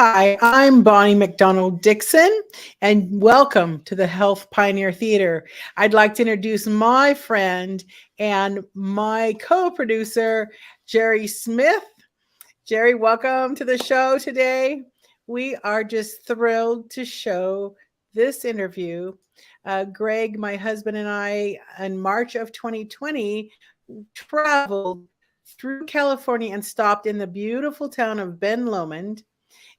Hi, I'm Bonnie McDonald Dixon, and welcome to the Health Pioneer Theater. I'd like to introduce my friend and my co-producer, Jerry Smith. Jerry, welcome to the show today. We are just thrilled to show this interview. Greg, my husband, and I, in March of 2020, traveled through California and stopped in the beautiful town of Ben Lomond.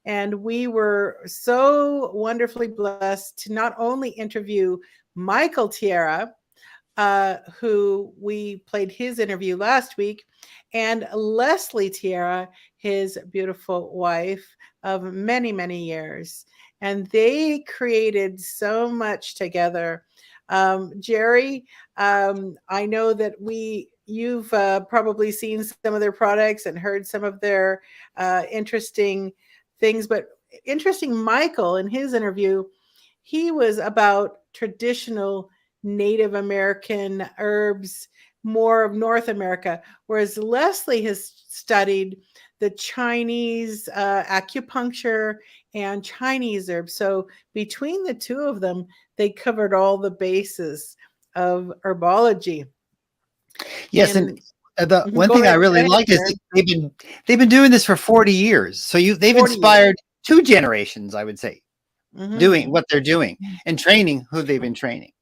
And we were so wonderfully blessed to not only interview Michael Tierra, who we played his interview last week, and Lesley Tierra, his beautiful wife of many, many years. And they created so much together. Jerry, I know that you've probably seen some of their products and heard some of their interesting things, but interesting, Michael, in his interview, he was about traditional Native American herbs, more of North America, whereas Lesley has studied the Chinese acupuncture and Chinese herbs. So between the two of them, they covered all the bases of herbology. Yes, and the one Go thing I ahead, really like is Jerry. they've been doing this for 40 years. So they've 40 years. inspired two generations, I would say, doing Mhm. what they're doing and training who they've been training.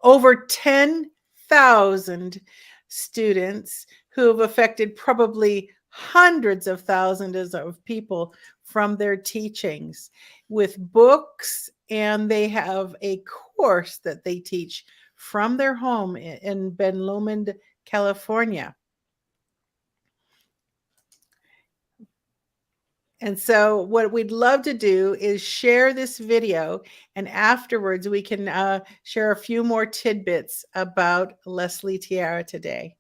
Over 10,000 students who have affected probably hundreds of thousands of people from their teachings with books, and they have a course that they teach from their home in Ben Lomond, California. And so what we'd love to do is share this video, and afterwards we can share a few more tidbits about Lesley Tierra today.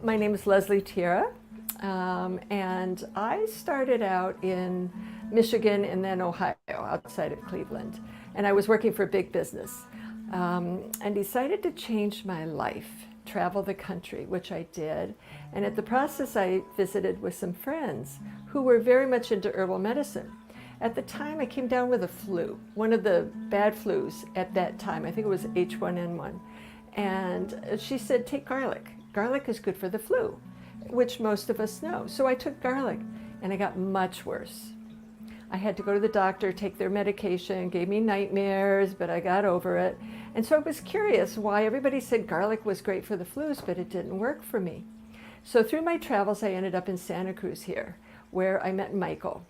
My name is Lesley Tierra, and I started out in Michigan and then Ohio, outside of Cleveland. And I was working for a big business and decided to change my life, travel the country, which I did. And at the process, I visited with some friends who were very much into herbal medicine. At the time, I came down with a flu, one of the bad flus at that time. I think it was H1N1. And she said, take garlic. Garlic is good for the flu, which most of us know. So I took garlic, and I got much worse. I had to go to the doctor, take their medication, gave me nightmares, but I got over it. And so I was curious why everybody said garlic was great for the flus, but it didn't work for me. So through my travels, I ended up in Santa Cruz here, where I met Michael.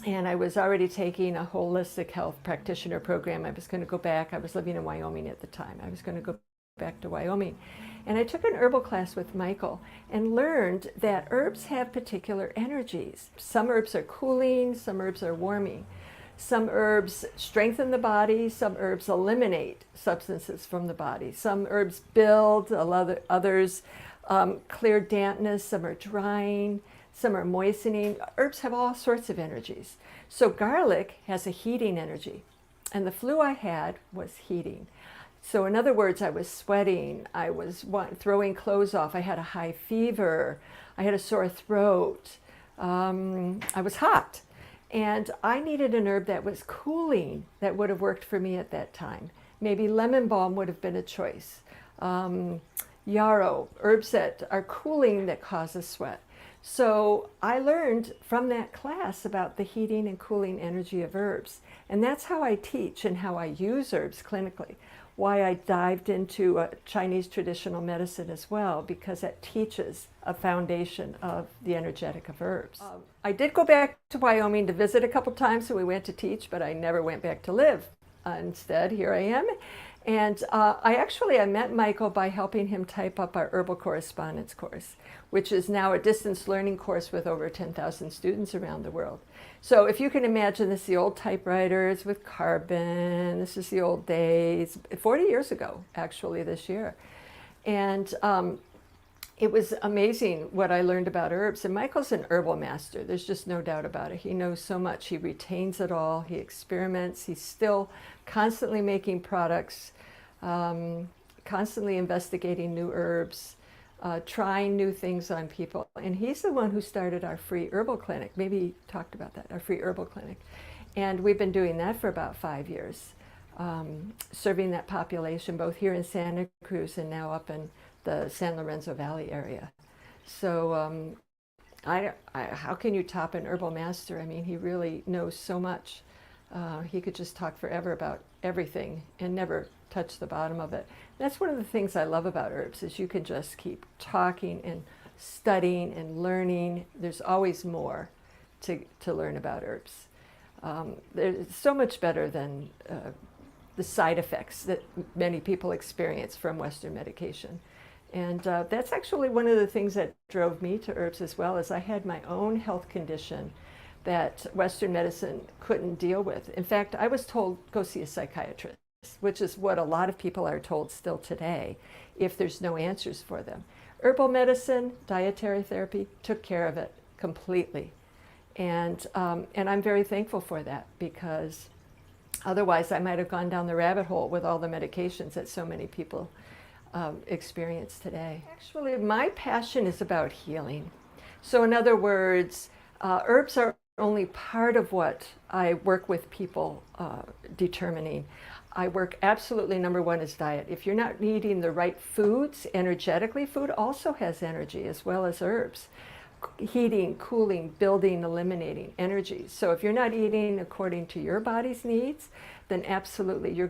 And I was already taking a holistic health practitioner program. I was going to go back. I was living in Wyoming at the time. I was going to go back to Wyoming. And I took an herbal class with Michael and learned that herbs have particular energies. Some herbs are cooling, some herbs are warming. Some herbs strengthen the body, some herbs eliminate substances from the body. Some herbs build, others clear dampness, some are drying, some are moistening. Herbs have all sorts of energies. So garlic has a heating energy, and the flu I had was heating. So in other words, I was sweating, I was throwing clothes off, I had a high fever, I had a sore throat, I was hot. And I needed an herb that was cooling that would have worked for me at that time. Maybe lemon balm would have been a choice. Yarrow, herbs that are cooling that causes sweat. So I learned from that class about the heating and cooling energy of herbs. And that's how I teach and how I use herbs clinically. Why I dived into Chinese traditional medicine as well, because it teaches a foundation of the energetic of herbs. I did go back to Wyoming to visit a couple times, so we went to teach, but I never went back to live. Instead, here I am. And I met Michael by helping him type up our herbal correspondence course, which is now a distance learning course with over 10,000 students around the world. So if you can imagine, this is the old typewriters with carbon. This is the old days, 40 years ago, actually, this year. And it was amazing what I learned about herbs. And Michael's an herbal master. There's just no doubt about it. He knows so much. He retains it all. He experiments. He's still constantly making products, constantly investigating new herbs. trying new things on people. And he's the one who started our free herbal clinic. Maybe he talked about that, our free herbal clinic. And we've been doing that for about 5 years, serving that population both here in Santa Cruz and now up in the San Lorenzo Valley area. So how can you top an herbal master? I mean, he really knows so much. He could just talk forever about everything and never touch the bottom of it. That's one of the things I love about herbs, is you can just keep talking and studying and learning. There's always more to learn about herbs. It's so much better than the side effects that many people experience from Western medication. And that's actually one of the things that drove me to herbs as well, is I had my own health condition that Western medicine couldn't deal with. In fact, I was told, go see a psychiatrist, which is what a lot of people are told still today if there's no answers for them. Herbal medicine, dietary therapy took care of it completely. And I'm very thankful for that, because otherwise I might have gone down the rabbit hole with all the medications that so many people experience today. Actually, my passion is about healing. So in other words, herbs are only part of what I work with people determining. I work absolutely, number one is diet. If you're not eating the right foods energetically, food also has energy as well as herbs. Heating, cooling, building, eliminating energy. So if you're not eating according to your body's needs, then absolutely you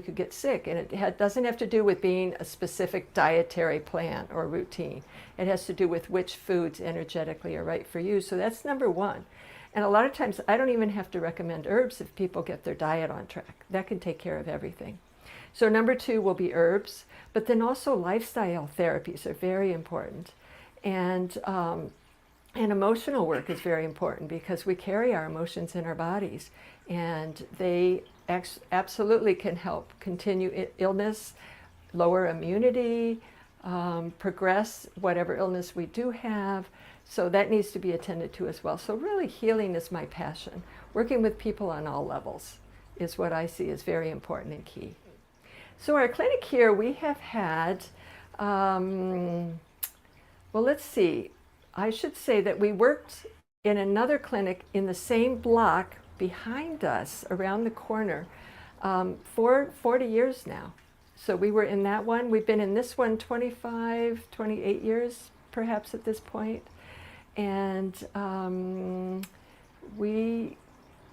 could get sick. And it doesn't have to do with being a specific dietary plan or routine. It has to do with which foods energetically are right for you. So that's number one. And a lot of times I don't even have to recommend herbs if people get their diet on track. That can take care of everything. So number two will be herbs, but then also lifestyle therapies are very important. And emotional work is very important, because we carry our emotions in our bodies, and they absolutely can help continue illness, lower immunity, progress whatever illness we do have. So that needs to be attended to as well. So really, healing is my passion. Working with people on all levels is what I see as very important and key. So our clinic here, we have had, well, let's see. I should say that we worked in another clinic in the same block behind us, around the corner, for 40 years now. So we were in that one. We've been in this one 25, 28 years, perhaps at this point. And we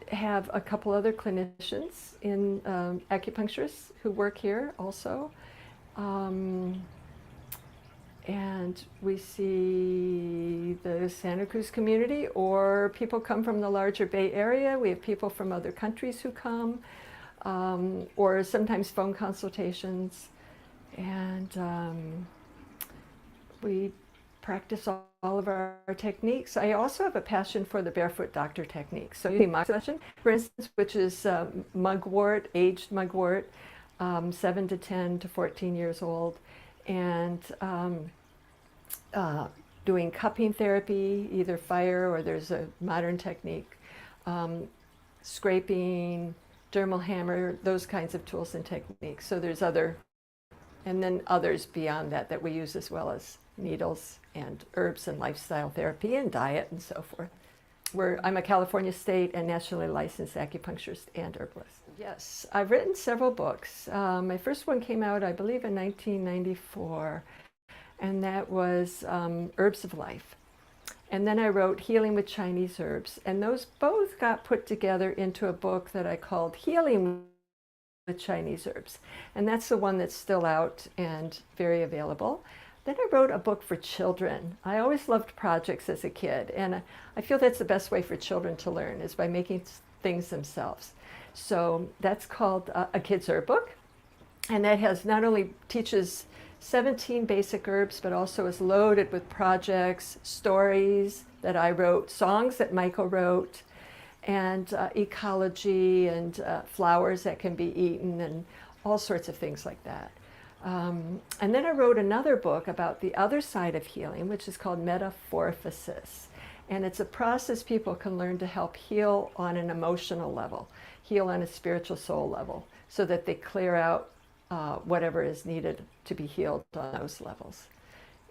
have a couple other clinicians in acupuncturists who work here also. And we see the Santa Cruz community, or people come from the larger Bay Area. We have people from other countries who come, or sometimes phone consultations. And we practice all of our techniques. I also have a passion for the barefoot doctor technique. So my session, for instance, which is mugwort, aged mugwort, 7 to 10 to 14 years old, and doing cupping therapy, either fire, or there's a modern technique, scraping, dermal hammer, those kinds of tools and techniques. So there's and then others beyond that that we use, as well as needles and herbs and lifestyle therapy and diet and so forth. I'm a California state and nationally licensed acupuncturist and herbalist. Yes, I've written several books. My first one came out, I believe, in 1994, and that was Herbs of Life. And then I wrote Healing with Chinese Herbs, and those both got put together into a book that I called Healing with Chinese Herbs. And that's the one that's still out and very available. Then I wrote a book for children. I always loved projects as a kid, and I feel that's the best way for children to learn, is by making things themselves. So that's called A Kid's Herb Book, and that has not only teaches 17 basic herbs, but also is loaded with projects, stories that I wrote, songs that Michael wrote, and ecology and flowers that can be eaten, and all sorts of things like that. And then I wrote another book about the other side of healing, which is called Metamorphosis. And it's a process people can learn to help heal on an emotional level, heal on a spiritual soul level, so that they clear out whatever is needed to be healed on those levels.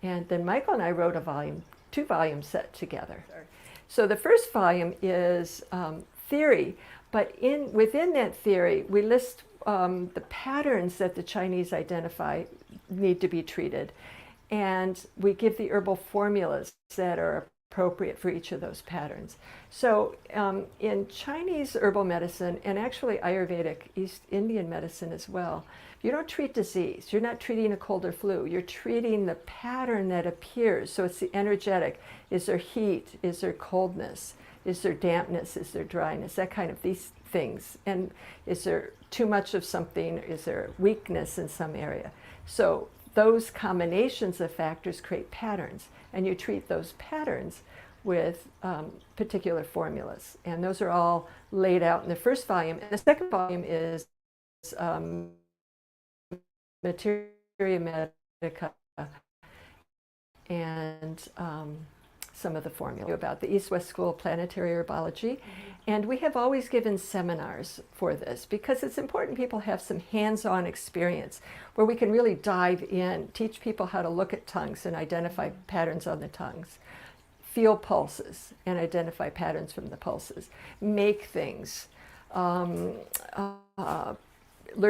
And then Michael and I wrote a two-volume set together. So the first volume is theory, but within that theory, we list the patterns that the Chinese identify need to be treated. And we give the herbal formulas that are appropriate for each of those patterns. So in Chinese herbal medicine, and actually Ayurvedic East Indian medicine as well, you don't treat disease. You're not treating a cold or flu. You're treating the pattern that appears. So it's the energetic. Is there heat? Is there coldness? Is there dampness? Is there dryness? That kind of these things. And is there too much of something? Is there weakness in some area? So those combinations of factors create patterns, and you treat those patterns with particular formulas. And those are all laid out in the first volume. And the second volume is Materia Medica and some of the formula about the East-West School of Planetary Herbology. And we have always given seminars for this because it's important people have some hands-on experience where we can really dive in, teach people how to look at tongues and identify patterns on the tongues, feel pulses and identify patterns from the pulses, make things, learn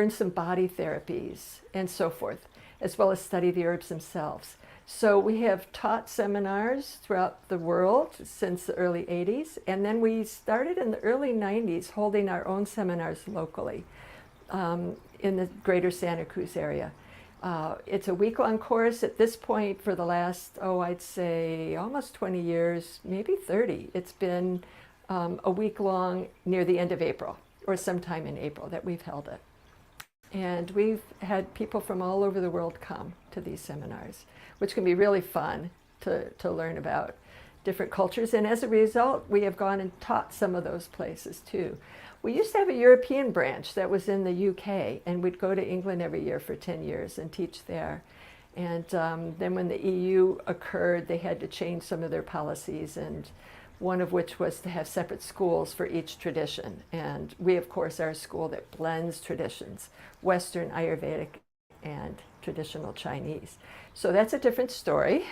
some body therapies and so forth, as well as study the herbs themselves. So we have taught seminars throughout the world since the early 80s, and then we started in the early 90s holding our own seminars locally in the greater Santa Cruz area. It's a week-long course at this point for the last, I'd say almost 20 years, maybe 30. It's been a week-long near the end of April, or sometime in April that we've held it. And we've had people from all over the world come to these seminars, which can be really fun to learn about different cultures. And as a result, we have gone and taught some of those places too. We used to have a European branch that was in the UK, and we'd go to England every year for 10 years and teach there. And then when the EU occurred, they had to change some of their policies, and one of which was to have separate schools for each tradition. And we, of course, are a school that blends traditions, Western, Ayurvedic, and traditional Chinese. So that's a different story.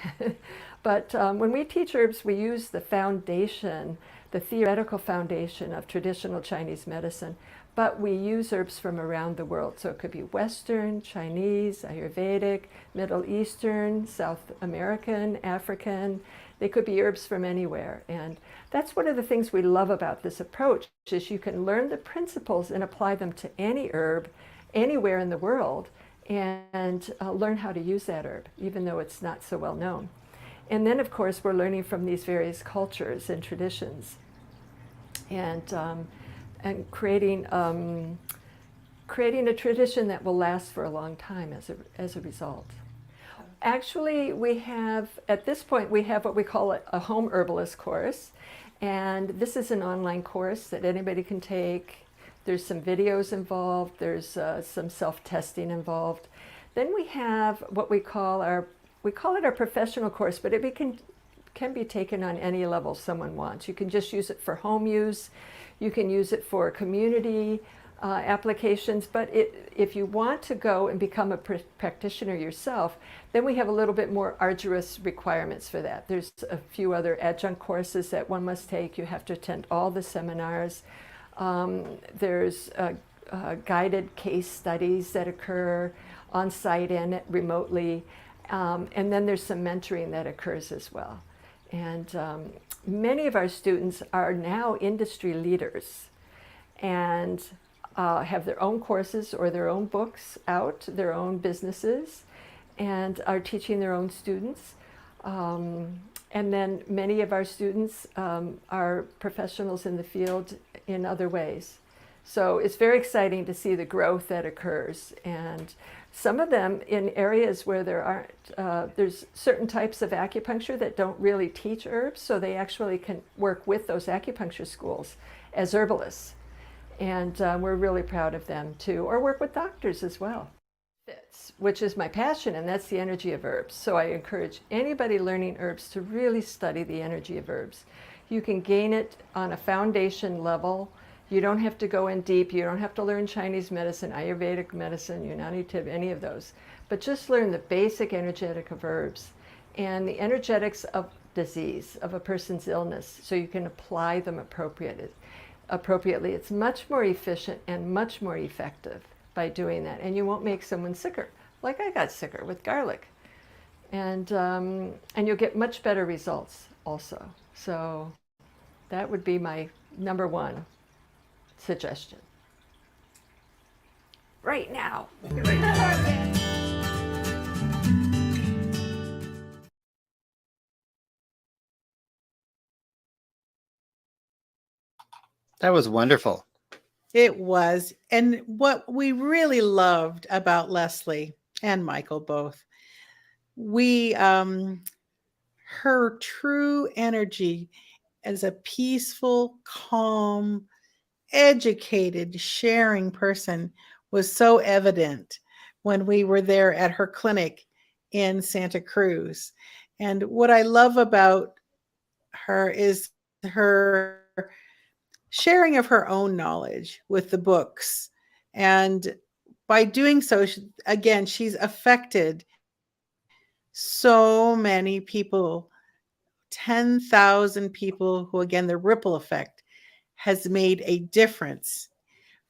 But when we teach herbs, we use the foundation, the theoretical foundation of traditional Chinese medicine, but we use herbs from around the world. So it could be Western, Chinese, Ayurvedic, Middle Eastern, South American, African. They could be herbs from anywhere. And that's one of the things we love about this approach, is you can learn the principles and apply them to any herb anywhere in the world, and learn how to use that herb, even though it's not so well known. And then, of course, we're learning from these various cultures and traditions, and creating a tradition that will last for a long time as a result. Actually, we have, at this point, we have what we call a home herbalist course, and this is an online course that anybody can take. There's some videos involved, there's some self-testing involved. Then we have what we call it our professional course, but it can be taken on any level someone wants. You can just use it for home use, you can use it for community applications, but if you want to go and become a practitioner yourself, then we have a little bit more arduous requirements for that. There's a few other adjunct courses that one must take. You have to attend all the seminars. There's guided case studies that occur on site and remotely, and then there's some mentoring that occurs as well. And many of our students are now industry leaders and have their own courses or their own books out, their own businesses, and are teaching their own students. And then many of our students are professionals in the field in other ways. So it's very exciting to see the growth that occurs. And some of them in areas where there's certain types of acupuncture that don't really teach herbs, so they actually can work with those acupuncture schools as herbalists. And we're really proud of them too, or work with doctors as well. Which is my passion, and that's the energy of herbs. So I encourage anybody learning herbs to really study the energy of herbs. You can gain it on a foundation level. You don't have to go in deep. You don't have to learn Chinese medicine, Ayurvedic medicine. You don't need to have any of those. But just learn the basic energetic of herbs, and the energetics of disease, of a person's illness, so you can apply them appropriately. It's much more efficient and much more effective by doing that, and you won't make someone sicker. Like I got sicker with garlic, and you'll get much better results also. So that would be my number one suggestion. Right now. That was wonderful. It was. And what we really loved about Lesley and Michael both, her true energy as a peaceful, calm, educated, sharing person was so evident when we were there at her clinic in Santa Cruz. And what I love about her is her sharing of her own knowledge with the books. And by doing so, again, she's affected so many people, 10,000 people who, again, the ripple effect has made a difference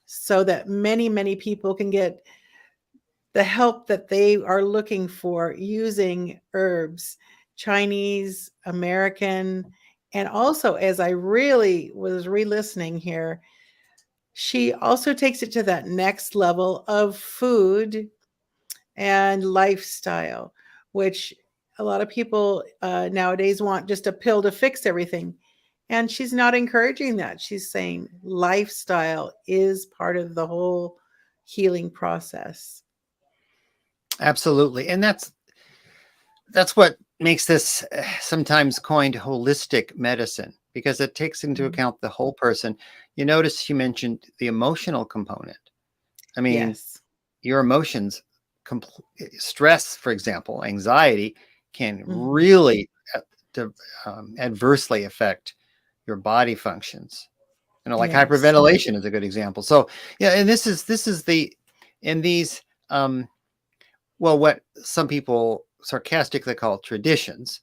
so that many, many people can get the help that they are looking for using herbs, Chinese, American, and also, as I really was re-listening here, she also takes it to that next level of food and lifestyle, which a lot of people nowadays want just a pill to fix everything. And she's not encouraging that. She's saying lifestyle is part of the whole healing process. Absolutely. And that's what makes this sometimes coined holistic medicine, because it takes into account the whole person. You notice you mentioned the emotional component. I mean, Yes. your emotions, stress, for example, anxiety, can really adversely affect your body functions. You know, like Yes. hyperventilation is a good example. So yeah, and this is in these well, what some people sarcastically call traditions.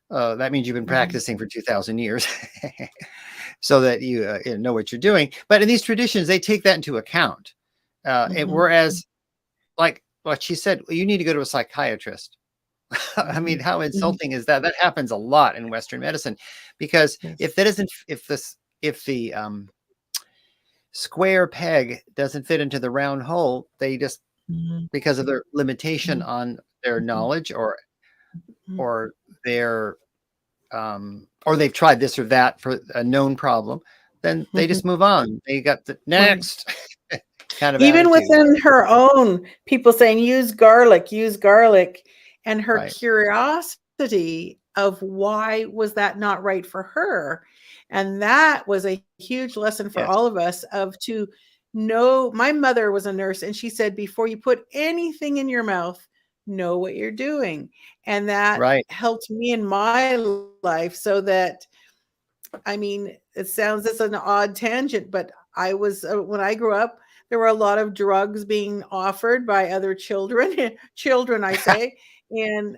That means you've been practicing for 2,000 years, so that you know what you're doing. But in these traditions, they take that into account. And whereas, like what she said, well, you need to go to a psychiatrist. I mean, how insulting is that? That happens a lot in Western medicine, because if the square peg doesn't fit into the round hole, they just, because of their limitation on their knowledge or their or they've tried this or that for a known problem, then they just move on. They got the next kind of even attitude. within her own, people saying use garlic, and her Right. curiosity of why was that not right for her. And that was a huge lesson for all of us of to know. My mother was a nurse, and she said, before you put anything in your mouth, know what you're doing. And that helped me in my life, so that, I mean, it sounds, it's an odd tangent, but I was, when I grew up, there were a lot of drugs being offered by other children, I say, in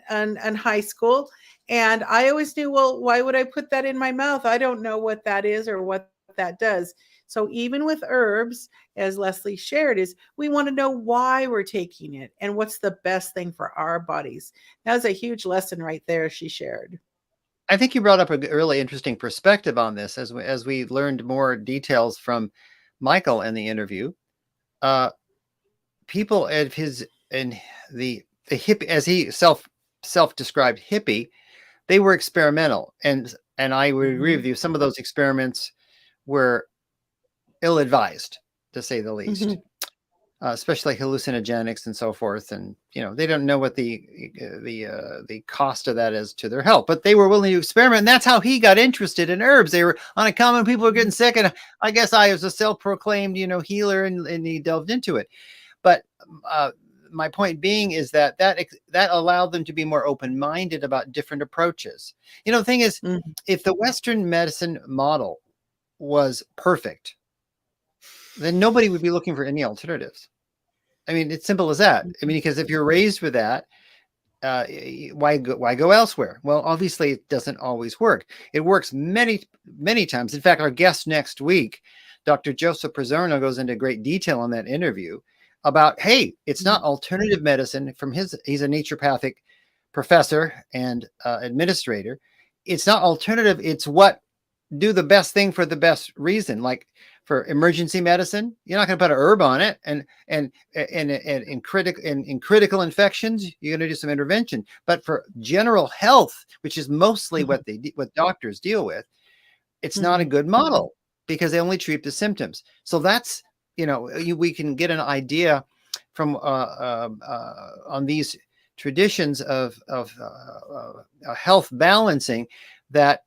high school. And I always knew, well, why would I put that in my mouth? I don't know what that is or what that does. So even with herbs, as Lesley shared, is we want to know why we're taking it and what's the best thing for our bodies. That was a huge lesson right there she shared. I think you brought up a really interesting perspective on this as we learned more details from Michael in the interview. People at his, and the hippie, as he self-described hippie, they were experimental, and I would agree with you. Some of those experiments were ill-advised, to say the least. Especially hallucinogenics and so forth, and they don't know what the cost of that is to their health, but they were willing to experiment, and that's how he got interested in herbs. They were on a common, people were getting sick, and I guess I was a self-proclaimed healer, and he delved into it. But my point being is that allowed them to be more open-minded about different approaches. The thing is, if the Western medicine model was perfect, then nobody would be looking for any alternatives. I mean, it's simple as that. I mean, because if you're raised with that, why go elsewhere? Well, obviously it doesn't always work. It works many times. In fact, our guest next week, Dr. Joseph Pizzorno, goes into great detail on that interview about, hey, it's not alternative medicine. He's a naturopathic professor and administrator. It's not alternative. It's what do the best thing for the best reason. Like for emergency medicine, you're not going to put a herb on it, and in critical infections, you're going to do some intervention. But for general health, which is mostly what doctors deal with, it's not a good model because they only treat the symptoms. So that's, we can get an idea from on these traditions of health balancing that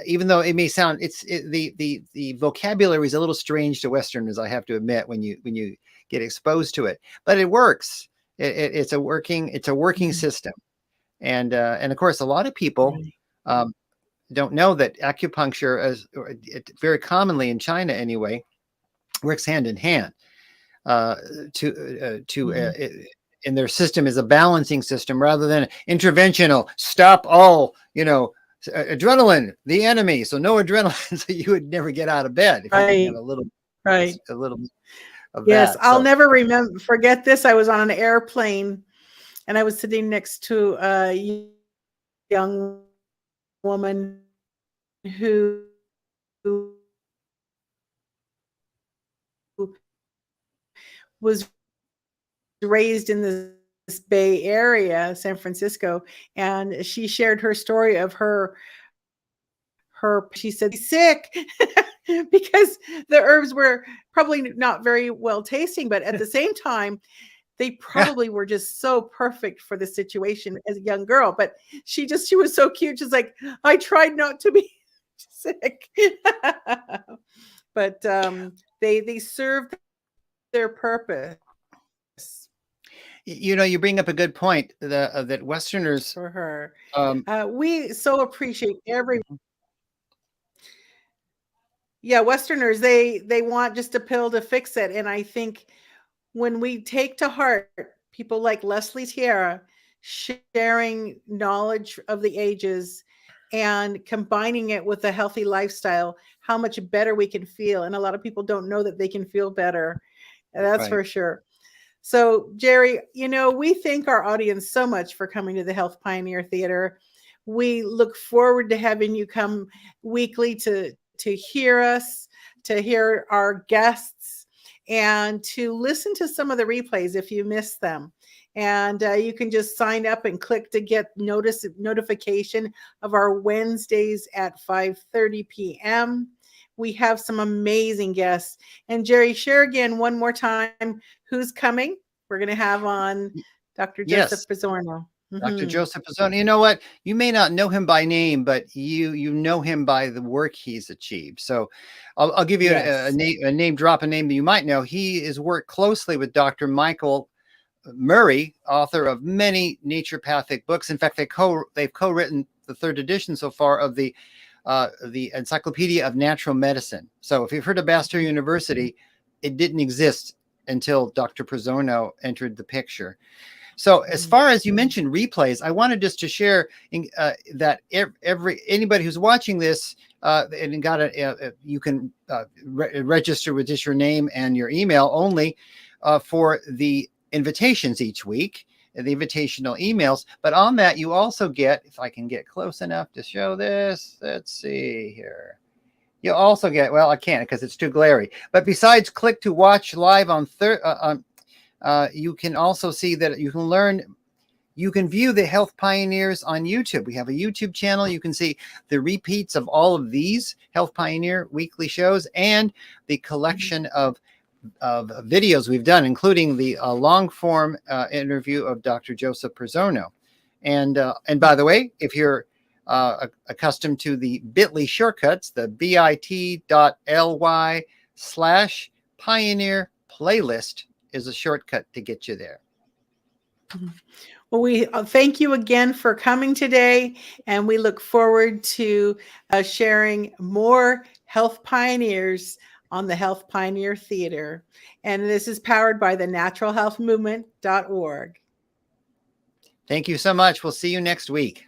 even though it may sound, the vocabulary is a little strange to Westerners, I have to admit, when you get exposed to it, but it works. It's a working system, and of course, a lot of people don't know that acupuncture, as very commonly in China anyway, works hand in hand. In their system is a balancing system rather than interventional. Stop all, adrenaline, the enemy. So no adrenaline, so you would never get out of bed if you didn't have a little of yes, that. I'll never forget this. I was on an airplane and I was sitting next to a young woman who was raised in this Bay Area, San Francisco, and she shared her story of her she said sick because the herbs were probably not very well tasting, but at the same time they probably were just so perfect for the situation as a young girl. But she was so cute. She's like, I tried not to be sick. But they served their purpose. You bring up a good point that Westerners for her. We so appreciate Westerners, they want just a pill to fix it. And I think when we take to heart people like Lesley Tierra sharing knowledge of the ages and combining it with a healthy lifestyle, how much better we can feel. And a lot of people don't know that they can feel better. That's for sure. So, Jerry, we thank our audience so much for coming to the Health Pioneer Theater. We look forward to having you come weekly to hear us, to hear our guests, and to listen to some of the replays if you missed them. And you can just sign up and click to get notification of our Wednesdays at 5:30 p.m. We have some amazing guests. And Jerry, share again one more time who's coming. We're going to have on Dr. Joseph Pizzorno. Dr. Joseph Pizzorno. You know what? You may not know him by name, but you know him by the work he's achieved. So I'll give you a name, drop a name that you might know. He has worked closely with Dr. Michael Murray, author of many naturopathic books. In fact, they've co-written the 3rd edition so far of the Encyclopedia of Natural Medicine. So if you've heard of Bastyr University, it didn't exist until Dr. Pizzorno entered the picture. So as far as you mentioned replays, I wanted just to share that anybody who's watching this and you can register with just your name and your email only for the invitations each week, the invitational emails. But on that, you also get, if I can get close enough to show this, let's see here. You'll also get, well, I can't because it's too glary. But besides click to watch live on you can also see that you can view the Health Pioneers on YouTube. We have a YouTube channel. You can see the repeats of all of these Health Pioneer weekly shows and the collection of videos we've done, including the long form interview of Dr. Joseph Pizzorno. And by the way, if you're accustomed to the bit.ly shortcuts, the bit.ly/Pioneer playlist is a shortcut to get you there. Well, we thank you again for coming today, and we look forward to sharing more Health Pioneers on the Health Pioneer Theater. And this is powered by the naturalhealthmovement.org. Thank you so much. We'll see you next week.